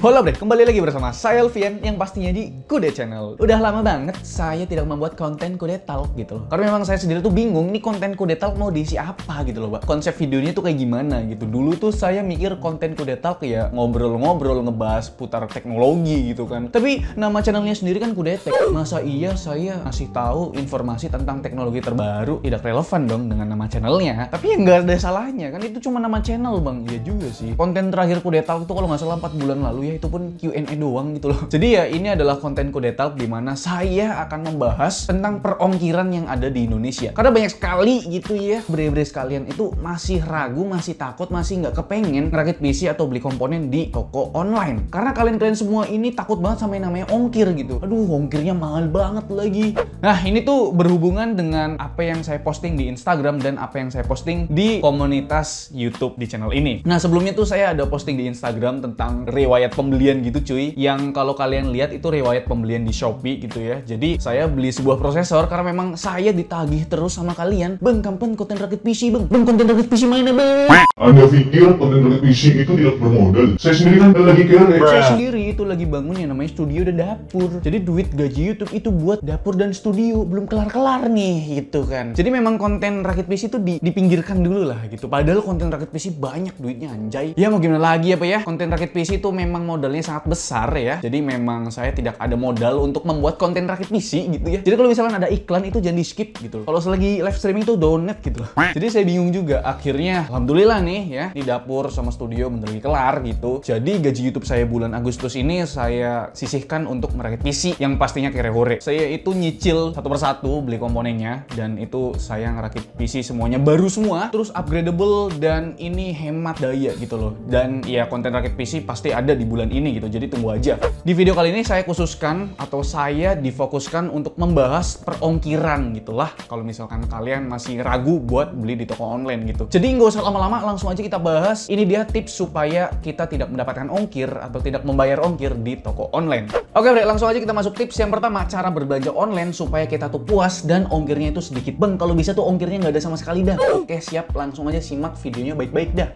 Halo Bre, kembali lagi bersama saya Alfian yang pastinya di Kude Channel. Udah lama banget saya tidak membuat konten Kude Talk gitu loh. Karena memang saya sendiri tuh bingung nih konten Kude Talk mau diisi apa gitu loh, Pak. Konsep videonya tuh kayak gimana gitu. Dulu tuh saya mikir konten Kude Talk ya ngobrol-ngobrol ngebahas putar teknologi gitu kan. Tapi nama channelnya sendiri kan Kude Tech. Masa iya saya ngasih tahu informasi tentang teknologi terbaru tidak relevan dong dengan nama channelnya. Tapi ya nggak ada salahnya kan, itu cuma nama channel bang. Iya juga sih. Konten terakhir Kude Talk tuh kalau nggak salah 4 bulan lalu ya, itu pun Q&A doang gitu loh. Jadi ya ini adalah konten Kude Talk di mana saya akan membahas tentang perongkiran yang ada di Indonesia. Karena banyak sekali gitu ya bre-bre sekalian itu masih ragu, masih takut, masih nggak kepengen ngerakit PC atau beli komponen di toko online. Karena kalian semua ini takut banget sama yang namanya ongkir gitu. Aduh, ongkirnya mahal banget lagi. Nah, ini tuh berhubungan dengan apa yang saya posting di Instagram dan apa yang saya posting di komunitas YouTube di channel ini. Nah, sebelumnya tuh saya ada posting di Instagram tentang riwayat pembelian gitu cuy, yang kalau kalian lihat itu riwayat pembelian di Shopee gitu ya. Jadi saya beli sebuah prosesor karena memang saya ditagih terus sama kalian, bang kapan konten rakit PC bang konten rakit PC mana bang. Anda pikir konten rakit PC itu tidak bermodal? Saya sendiri kan lagi kere. Saya sendiri itu lagi bangun yang namanya studio dan dapur. Jadi duit gaji YouTube itu buat dapur dan studio, belum kelar-kelar nih gitu kan. Jadi memang konten rakit PC itu dipinggirkan dulu lah gitu. Padahal konten rakit PC banyak duitnya anjay. Ya mau gimana lagi apa ya, konten rakit PC itu memang modalnya sangat besar ya. Jadi memang saya tidak ada modal untuk membuat konten rakit PC gitu ya. Jadi kalau misalkan ada iklan itu jangan di skip gitu. Kalau selagi live streaming tuh donat gitu. Jadi saya bingung juga. Akhirnya alhamdulillah nih ya, di dapur sama studio bentar lagi kelar gitu. Jadi gaji YouTube saya bulan Agustus ini saya sisihkan untuk merakit PC yang pastinya kere hore. Saya itu nyicil satu persatu beli komponennya, dan itu saya ngerakit PC semuanya baru semua, terus upgradable, dan ini hemat daya gitu loh. Dan ya konten rakit PC pasti ada di bulan ini gitu, jadi tunggu aja. Di video kali ini saya khususkan atau saya difokuskan untuk membahas perongkiran gitulah, kalau misalkan kalian masih ragu buat beli di toko online gitu. Jadi nggak usah lama-lama, langsung aja kita bahas. Ini dia tips supaya kita tidak mendapatkan ongkir atau tidak membayar ongkir di toko online. Oke Bre, langsung aja kita masuk tips yang pertama, cara berbelanja online supaya kita tuh puas dan ongkirnya itu sedikit. Bang, kalau bisa tuh ongkirnya nggak ada sama sekali dah. Oke siap, langsung aja simak videonya baik-baik dah.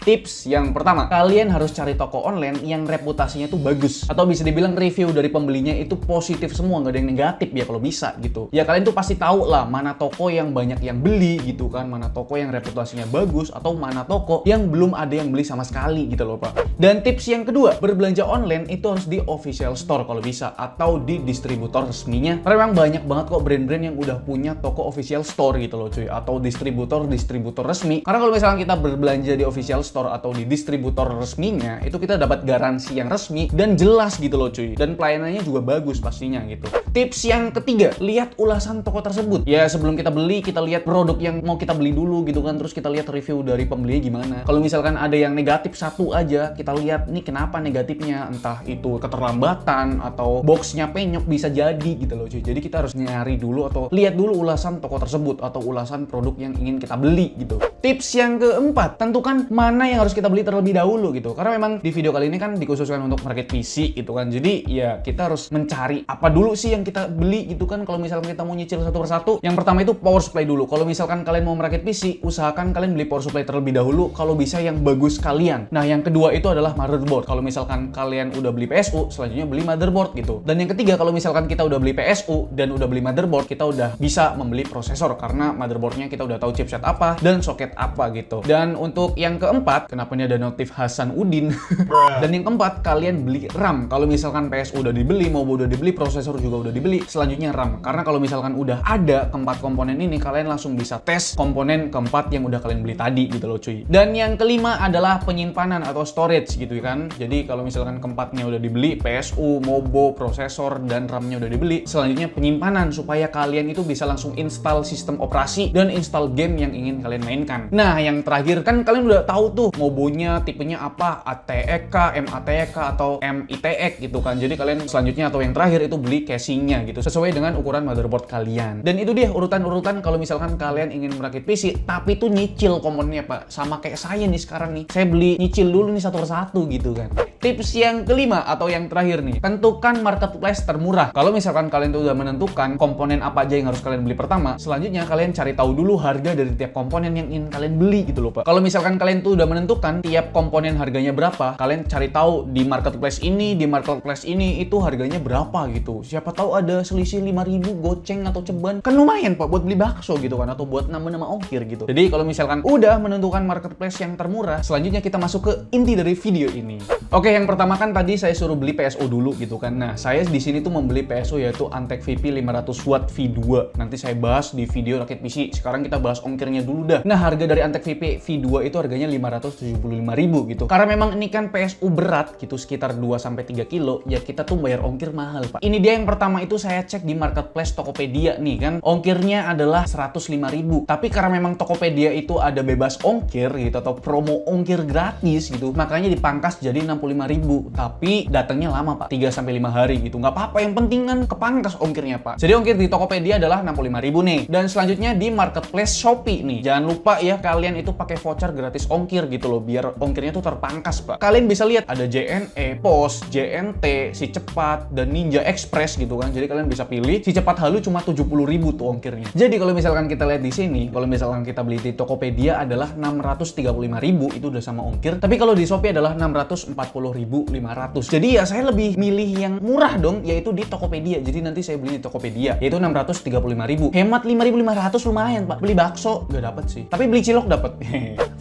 Tips yang pertama, kalian harus cari toko online yang reputasinya tuh bagus, atau bisa dibilang review dari pembelinya itu positif semua, nggak ada yang negatif ya kalau bisa gitu. Ya kalian tuh pasti tahu lah mana toko yang banyak yang beli gitu kan, mana toko yang reputasinya bagus, atau mana toko yang belum ada yang beli sama sekali gitu loh Pak. Dan tips yang kedua, berbelanja online itu harus di official store kalau bisa, atau di distributor resminya. Karena memang banyak banget kok brand-brand yang udah punya toko official store gitu loh cuy, atau distributor resmi. Karena kalau misalnya kita berbelanja di official store atau di distributor resminya, itu kita dapat garansi yang resmi dan jelas gitu loh cuy, dan pelayanannya juga bagus pastinya gitu. Tips yang ketiga, lihat ulasan toko tersebut. Ya sebelum kita beli, kita lihat produk yang mau kita beli dulu gitu kan, terus kita lihat review dari pembelinya gimana. Kalau misalkan ada yang negatif satu aja, kita lihat nih kenapa negatifnya, entah itu keterlambatan atau boxnya penyok, bisa jadi gitu loh cuy. Jadi kita harus nyari dulu atau lihat dulu ulasan toko tersebut atau ulasan produk yang ingin kita beli gitu. Tips yang keempat, tentukan mana yang harus kita beli terlebih dahulu gitu. Karena memang di video kali ini kan dikhususkan untuk merakit PC gitu kan. Jadi ya kita harus mencari apa dulu sih yang kita beli gitu kan. Kalau misalkan kita mau nyicil satu persatu, yang pertama itu power supply dulu. Kalau misalkan kalian mau merakit PC, usahakan kalian beli power supply terlebih dahulu, kalau bisa yang bagus kalian. Nah yang kedua itu adalah motherboard. Kalau misalkan kalian udah beli PSU, selanjutnya beli motherboard gitu. Dan yang ketiga, kalau misalkan kita udah beli PSU dan udah beli motherboard, kita udah bisa membeli prosesor karena motherboardnya kita udah tahu chipset apa dan soket apa gitu. Dan untuk yang keempat, kenapa ini ada notif Hasan Udin? Dan yang keempat, kalian beli RAM. Kalau misalkan PSU udah dibeli, motherboard udah dibeli, prosesor juga udah dibeli, selanjutnya RAM. Karena kalau misalkan udah ada keempat komponen ini, kalian langsung bisa tes komponen keempat yang udah kalian beli tadi gitu loh cuy. Dan yang kelima adalah penyimpanan atau storage gitu kan. Jadi kalau misalkan keempatnya udah dibeli, PSU, mobo, prosesor, dan RAM-nya udah dibeli, selanjutnya penyimpanan supaya kalian itu bisa langsung install sistem operasi dan install game yang ingin kalian mainkan. Nah yang terakhir kan kalian udah tahu tuh mobonya tipenya apa, ATEK, MATEK atau MITEK gitu kan. Jadi kalian selanjutnya atau yang terakhir itu beli casingnya gitu sesuai dengan ukuran motherboard kalian. Dan itu dia urutan-urutan kalau misalkan kalian ingin merakit PC tapi tuh nyicil komponennya Pak. Sama kayak saya nih sekarang nih, saya beli nyicil dulu nih satu persatu gitu kan. Tips yang kelima atau yang terakhir nih, tentukan marketplace termurah. Kalau misalkan kalian tuh udah menentukan komponen apa aja yang harus kalian beli pertama, selanjutnya kalian cari tahu dulu harga dari tiap komponen yang ingin kalian beli gitu loh Pak. Kalau misalkan kalian tuh udah menentukan tiap komponen harganya berapa, kalian cari tahu tahu di marketplace ini itu harganya berapa gitu. Siapa tahu ada selisih 5.000 goceng atau ceban. Kan lumayan Pak buat beli bakso gitu kan, atau buat nambah-nambah ongkir gitu. Jadi kalau misalkan udah menentukan marketplace yang termurah, selanjutnya kita masuk ke inti dari video ini. Oke, yang pertama kan tadi saya suruh beli PSO dulu gitu kan. Nah, saya di sini tuh membeli PSO yaitu Antec VP 500 watt V2. Nanti saya bahas di video rakit PC. Sekarang kita bahas ongkirnya dulu dah. Nah, harga dari Antec VP V2 itu harganya 575.000 gitu. Karena memang ini kan PSU berat gitu, sekitar 2-3 kilo, ya kita tuh bayar ongkir mahal, Pak. Ini dia yang pertama itu saya cek di marketplace Tokopedia nih kan. Ongkirnya adalah 105.000. Tapi karena memang Tokopedia itu ada bebas ongkir gitu atau promo ongkir gratis gitu, makanya dipangkas jadi 65.000. Tapi datangnya lama, Pak. 3-5 hari gitu. Nggak apa-apa, yang penting kan kepangkas ongkirnya, Pak. Jadi ongkir di Tokopedia adalah 65.000 nih. Dan selanjutnya di marketplace Shopee nih. Jangan lupa ya kalian itu pakai voucher gratis ongkir gitu loh, biar ongkirnya tuh terpangkas, Pak. Kalian bisa lihat ada JNE, POS, JNT, Si Cepat, dan Ninja Express gitu kan. Jadi kalian bisa pilih. Si Cepat Halu cuma 70.000 tuh ongkirnya. Jadi kalau misalkan kita lihat di sini, kalau misalkan kita beli di Tokopedia adalah 635.000, itu udah sama ongkir. Tapi kalau di Shopee adalah 640.500. Jadi ya saya lebih milih yang murah dong, yaitu di Tokopedia. Jadi nanti saya beli di Tokopedia, yaitu 635.000. Hemat 5.500 lumayan, Pak. Beli bakso nggak dapat sih, tapi beli cilok dapat.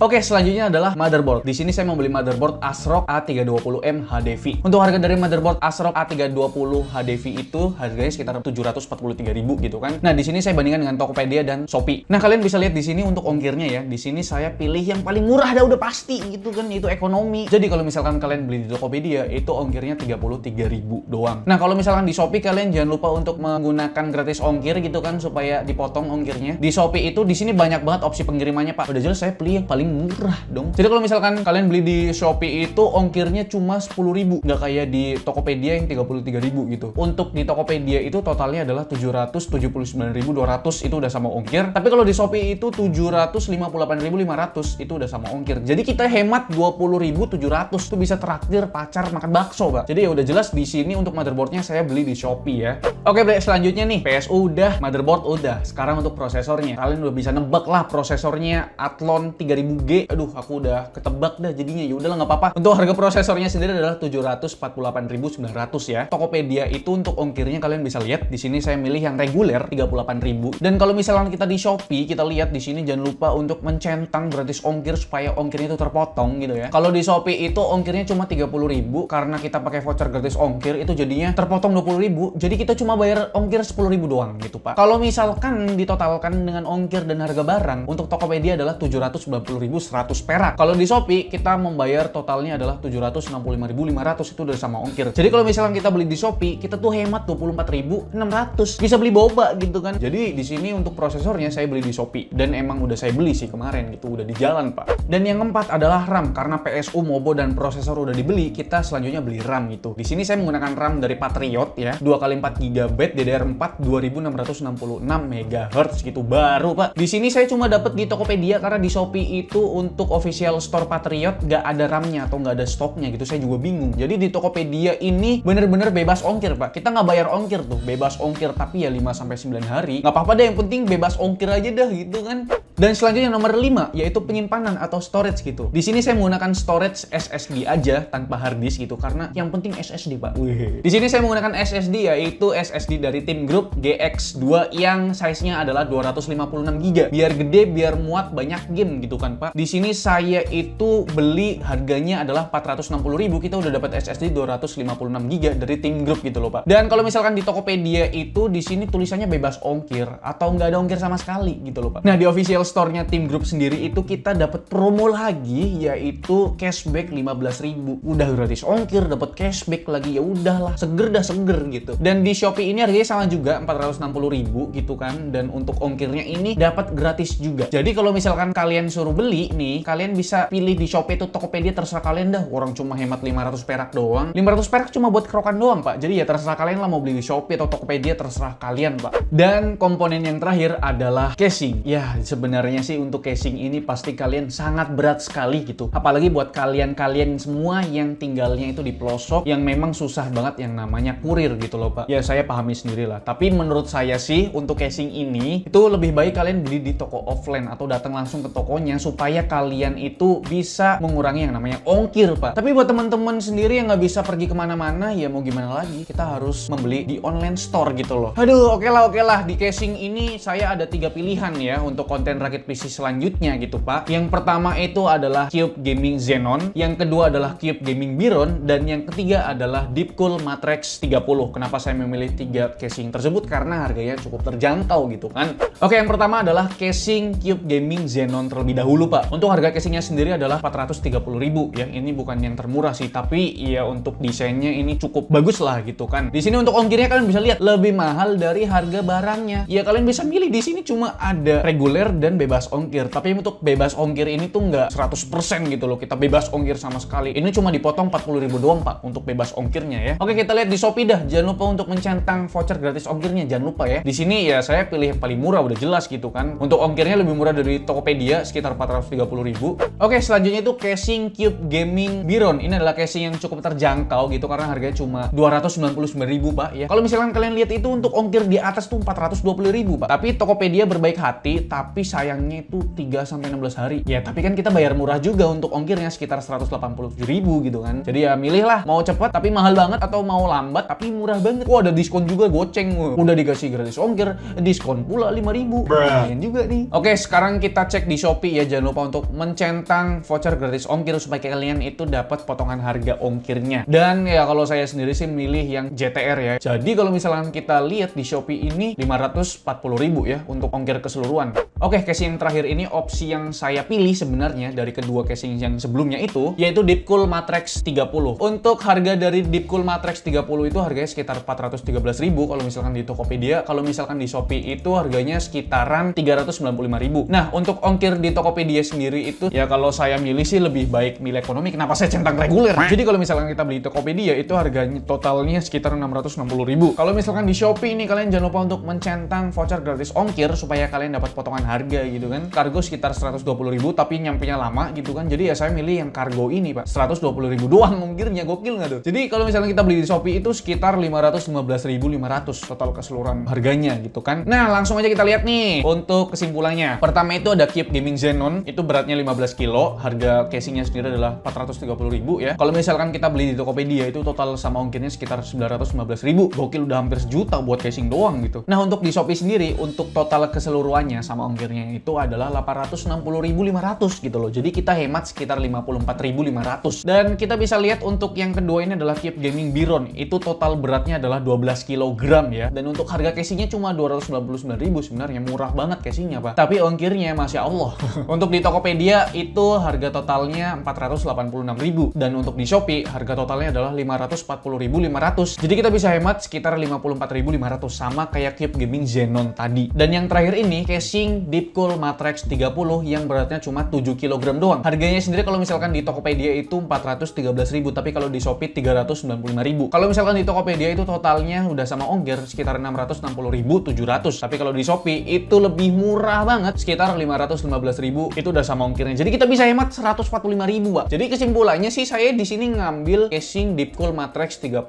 Oke, selanjutnya adalah motherboard. Di sini saya mau beli motherboard ASRock A320M HDV. Untuk harga dari motherboard ASRock A320 HDV itu harganya sekitar 743.000 gitu kan. Nah, di sini saya bandingkan dengan Tokopedia dan Shopee. Nah, kalian bisa lihat di sini untuk ongkirnya ya. Di sini saya pilih yang paling murah dah, udah pasti gitu kan, itu ekonomi. Jadi kalau misalkan kalian beli di Tokopedia itu ongkirnya 33.000 doang. Nah, kalau misalkan di Shopee kalian jangan lupa untuk menggunakan gratis ongkir gitu kan, supaya dipotong ongkirnya. Di Shopee itu di sini banyak banget opsi pengirimannya, Pak. Udah jelas saya pilih yang paling murah dong. Jadi kalau misalkan kalian beli di Shopee itu ongkirnya cuma 10.000, nggak kayak di Tokopedia yang 33.000 gitu. Untuk di Tokopedia itu totalnya adalah 779.200, itu udah sama ongkir. Tapi kalau di Shopee itu 758.500, itu udah sama ongkir. Jadi kita hemat 20.700 tuh bisa traktir pacar makan bakso, Pak. Jadi ya udah jelas di sini untuk motherboardnya saya beli di Shopee ya. Oke, selanjutnya nih PSU udah, motherboard udah. Sekarang untuk prosesornya, kalian udah bisa nebak lah prosesornya Athlon 3000G. Aduh, aku udah ketebak dah jadinya. Ya udahlah, nggak apa-apa. Untuk harga prosesornya sendiri adalah 748.900 ya. Tokopedia itu untuk ongkirnya kalian bisa lihat di sini saya milih yang reguler 38.000. Dan kalau misalkan kita di Shopee, kita lihat di sini jangan lupa untuk mencentang gratis ongkir supaya ongkirnya itu terpotong gitu ya. Kalau di Shopee itu ongkirnya cuma 30.000, karena kita pakai voucher gratis ongkir itu jadinya terpotong 20.000. Jadi kita cuma bayar ongkir 10.000 doang gitu, Pak. Kalau misalkan ditotalkan dengan ongkir dan harga barang, untuk Tokopedia adalah 790.100 perak. Kalau di Shopee kita membayar totalnya adalah 765.500, itu udah sama ongkir. Jadi kalau misalkan kita beli di Shopee, kita tuh hemat 24.600. Bisa beli boba gitu kan. Jadi di sini untuk prosesornya saya beli di Shopee, dan emang udah saya beli sih kemarin gitu, udah di jalan, Pak. Dan yang keempat adalah RAM. Karena PSU, Mobo, dan prosesor udah dibeli, kita selanjutnya beli RAM gitu. Di sini saya menggunakan RAM dari Patriot ya, 2x4 GB DDR4 2666 MHz gitu, baru, Pak. Di sini saya cuma dapat di Tokopedia karena di Shopee itu untuk official store Patriot nggak ada RAM-nya atau nggak ada stoknya gitu. Saya juga bingung. Jadi di Tokopedia ini bener-bener bebas ongkir, Pak. Kita nggak bayar ongkir tuh, bebas ongkir, tapi ya 5-9 hari. Nggak apa-apa deh, yang penting bebas ongkir aja dah gitu kan. Dan selanjutnya nomor 5 yaitu penyimpanan atau storage gitu. Di sini saya menggunakan storage SSD aja tanpa hard disk gitu, karena yang penting SSD, Pak. Wih. Di sini saya menggunakan SSD yaitu SSD dari Team Group GX2 yang size-nya adalah 256 GB. Biar gede, biar muat banyak game gitu kan, Pak. Di sini saya itu beli harganya adalah 460.000, kita udah dapat SSD 256 GB dari Team Group gitu loh, Pak. Dan kalau misalkan di Tokopedia itu di sini tulisannya bebas ongkir atau nggak ada ongkir sama sekali gitu loh, Pak. Nah, di official store-nya Team Group sendiri itu kita dapat promo lagi yaitu cashback 15.000. Udah gratis ongkir, dapat cashback lagi, ya udahlah, seger dah seger gitu. Dan di Shopee ini harganya sama juga 460.000 gitu kan, dan untuk ongkirnya ini dapat gratis juga. Jadi kalau misalkan kalian suruh beli nih, kalian bisa pilih di Shopee itu Tokopedia, terserah kalian dah. Orang cuma hemat 500 perak doang. 500 perak cuma buat kerokan doang, Pak. Jadi ya terserah kalian lah mau beli di Shopee atau Tokopedia, terserah kalian, Pak. Dan komponen yang terakhir adalah casing. Ya, sebenarnya sebenarnya sih untuk casing ini pasti kalian sangat berat sekali gitu. Apalagi buat kalian-kalian semua yang tinggalnya itu di pelosok, yang memang susah banget yang namanya kurir gitu loh Pak. Ya saya pahami sendiri lah. Tapi menurut saya sih untuk casing ini itu lebih baik kalian beli di toko offline atau datang langsung ke tokonya supaya kalian itu bisa mengurangi yang namanya ongkir Pak. Tapi buat teman-teman sendiri yang nggak bisa pergi kemana-mana, ya mau gimana lagi, kita harus membeli di online store gitu loh. Aduh, oke lah. Di casing ini saya ada 3 pilihan ya untuk konten rakit PC selanjutnya gitu Pak. Yang pertama itu adalah Cube Gaming Xenon, yang kedua adalah Cube Gaming Biron, dan yang ketiga adalah Deepcool Matrix 30. Kenapa saya memilih 3 casing tersebut? Karena harganya cukup terjangkau gitu kan. Oke, yang pertama adalah casing Cube Gaming Xenon terlebih dahulu Pak. Untuk harga casingnya sendiri adalah 430.000 ya. Ini bukan yang termurah sih, tapi ya untuk desainnya ini cukup bagus lah gitu kan. Di sini untuk ongkirnya kalian bisa lihat lebih mahal dari harga barangnya. Ya kalian bisa milih di sini cuma ada reguler dan bebas ongkir. Tapi untuk bebas ongkir ini tuh nggak 100% gitu loh. Kita bebas ongkir sama sekali. Ini cuma dipotong 40.000 doang Pak untuk bebas ongkirnya ya. Oke, kita lihat di Shopee dah. Jangan lupa untuk mencentang voucher gratis ongkirnya. Jangan lupa ya. Di sini ya saya pilih yang paling murah, udah jelas gitu kan. Untuk ongkirnya lebih murah dari Tokopedia sekitar 430.000. Oke, selanjutnya itu casing Cube Gaming Biron. Ini adalah casing yang cukup terjangkau gitu karena harganya cuma 299.000 Pak ya. Kalau misalkan kalian lihat itu untuk ongkir di atas tuh 420.000 Pak. Tapi Tokopedia berbaik hati, tapi sayangnya itu 3-16 hari. Ya tapi kan kita bayar murah juga untuk ongkirnya sekitar 187.000 gitu kan. Jadi ya milih lah, mau cepat tapi mahal banget atau mau lambat tapi murah banget. Wah, ada diskon juga goceng. Udah dikasih gratis ongkir, diskon pula 5.000. Lumayan juga nih. Oke, sekarang kita cek di Shopee ya. Jangan lupa untuk mencentang voucher gratis ongkir supaya kalian itu dapat potongan harga ongkirnya. Dan ya kalau saya sendiri sih milih yang JTR ya. Jadi kalau misalkan kita lihat di Shopee ini 540.000 ya untuk ongkir keseluruhan. Oke, casing yang terakhir ini opsi yang saya pilih sebenarnya dari kedua casing yang sebelumnya itu, yaitu Deepcool Matrix 30. Untuk harga dari Deepcool Matrix 30 itu harganya sekitar 413.000 kalau misalkan di Tokopedia. Kalau misalkan di Shopee itu harganya sekitaran 395.000. Nah, untuk ongkir di Tokopedia sendiri itu ya kalau saya milih sih lebih baik milih ekonomi. Kenapa saya centang reguler? Jadi kalau misalkan kita beli di Tokopedia itu harganya totalnya sekitar 660.000. Kalau misalkan di Shopee ini kalian jangan lupa untuk mencentang voucher gratis ongkir supaya kalian dapat potongan harga gitu kan. Kargo sekitar 120.000 tapi nyampenya lama gitu kan. Jadi ya saya milih yang kargo ini Pak. 120.000 doang ongkirnya, gokil nggak tuh? Jadi kalau misalnya kita beli di Shopee itu sekitar 515.500 total keseluruhan harganya gitu kan. Nah, langsung aja kita lihat nih untuk kesimpulannya. Pertama itu ada Cube Gaming Xenon, itu beratnya 15 kilo, harga casingnya sendiri adalah 430.000 ya. Kalau misalkan kita beli di Tokopedia itu total sama ongkirnya sekitar 915.000. Gokil, udah hampir sejuta buat casing doang gitu. Nah, untuk di Shopee sendiri untuk total keseluruhannya sama ongkirnya itu adalah 860.500 gitu loh. Jadi kita hemat sekitar 54.500. Dan kita bisa lihat untuk yang kedua ini adalah Cube Gaming Biron. Itu total beratnya adalah 12 kg ya. Dan untuk harga casingnya cuma 299.000, sebenarnya murah banget casingnya Pak. Tapi ongkirnya Masya Allah. Untuk di Tokopedia itu harga totalnya 486.000. Dan untuk di Shopee harga totalnya adalah 540.500. Jadi kita bisa hemat sekitar 54.500 sama kayak Cube Gaming Xenon tadi. Dan yang terakhir ini casing Deepcool Matrix 30 yang beratnya cuma 7 kg doang. Harganya sendiri kalau misalkan di Tokopedia itu 413.000, tapi kalau di Shopee 395.000. Kalau misalkan di Tokopedia itu totalnya udah sama ongkir sekitar 660.700. Tapi kalau di Shopee itu lebih murah banget, sekitar 515.000 itu udah sama ongkirnya. Jadi kita bisa hemat 145.000, Pak. Jadi kesimpulannya sih saya di sini ngambil casing Deepcool Matrix 30.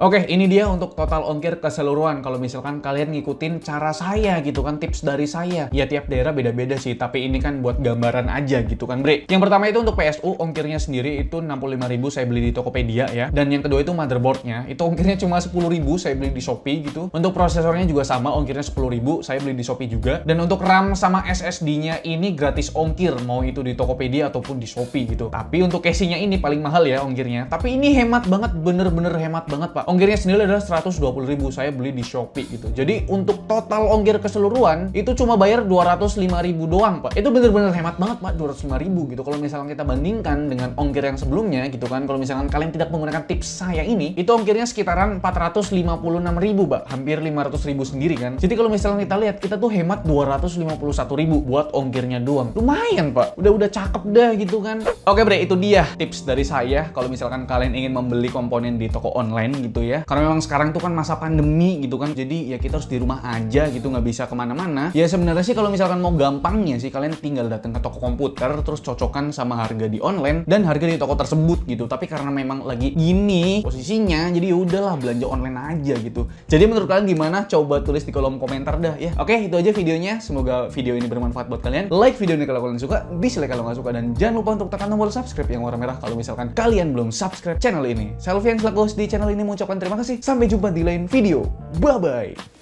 Oke, ini dia untuk total ongkir keseluruhan. Kalau misalkan kalian ngikutin cara saya gitu kan, tips dari saya. Ya tiap daerah beda-beda sih, tapi ini kan buat gambaran aja gitu kan, Bre. Yang pertama itu untuk PSU, ongkirnya sendiri itu 65.000 saya beli di Tokopedia ya. Dan yang kedua itu motherboardnya, itu ongkirnya cuma 10.000 saya beli di Shopee gitu. Untuk prosesornya juga sama, ongkirnya 10.000 saya beli di Shopee juga. Dan untuk RAM sama SSD-nya ini gratis ongkir, mau itu di Tokopedia ataupun di Shopee gitu. Tapi untuk casingnya ini paling mahal ya ongkirnya. Tapi ini hemat banget, bener-bener hemat banget, Pak. Ongkirnya sendiri adalah 120.000 saya beli di Shopee gitu. Jadi untuk total ongkir keseluruhan itu cuma bayar 205.000 doang, Pak. Itu bener-bener hemat banget, Pak, 205.000 gitu. Kalau misalkan kita bandingkan dengan ongkir yang sebelumnya gitu kan, kalau misalkan kalian tidak menggunakan tips saya ini, itu ongkirnya sekitaran 456.000, Pak. Hampir 500.000 sendiri kan. Jadi kalau misalkan kita lihat, kita tuh hemat 251.000 buat ongkirnya doang. Lumayan, Pak. Udah cakep dah gitu kan. Oke, Bre, itu dia tips dari saya kalau misalkan kalian ingin membeli komponen di toko online gitu ya. Karena memang sekarang tuh kan masa pandemi gitu kan. Jadi ya kita harus di rumah aja gitu, nggak bisa kemana-mana. Ya sebenarnya sih kalau misalkan misalkan mau gampangnya sih, kalian tinggal datang ke toko komputer, terus cocokkan sama harga di online dan harga di toko tersebut gitu. Tapi karena memang lagi gini posisinya, jadi ya udahlah belanja online aja gitu. Jadi menurut kalian gimana? Coba tulis di kolom komentar dah ya. Oke, itu aja videonya. Semoga video ini bermanfaat buat kalian. Like video ini kalau kalian suka, dislike kalau nggak suka, dan jangan lupa untuk tekan tombol subscribe yang warna merah kalau misalkan kalian belum subscribe channel ini. Saya Alfian selaku host di channel ini mengucapkan terima kasih. Sampai jumpa di lain video. Bye bye.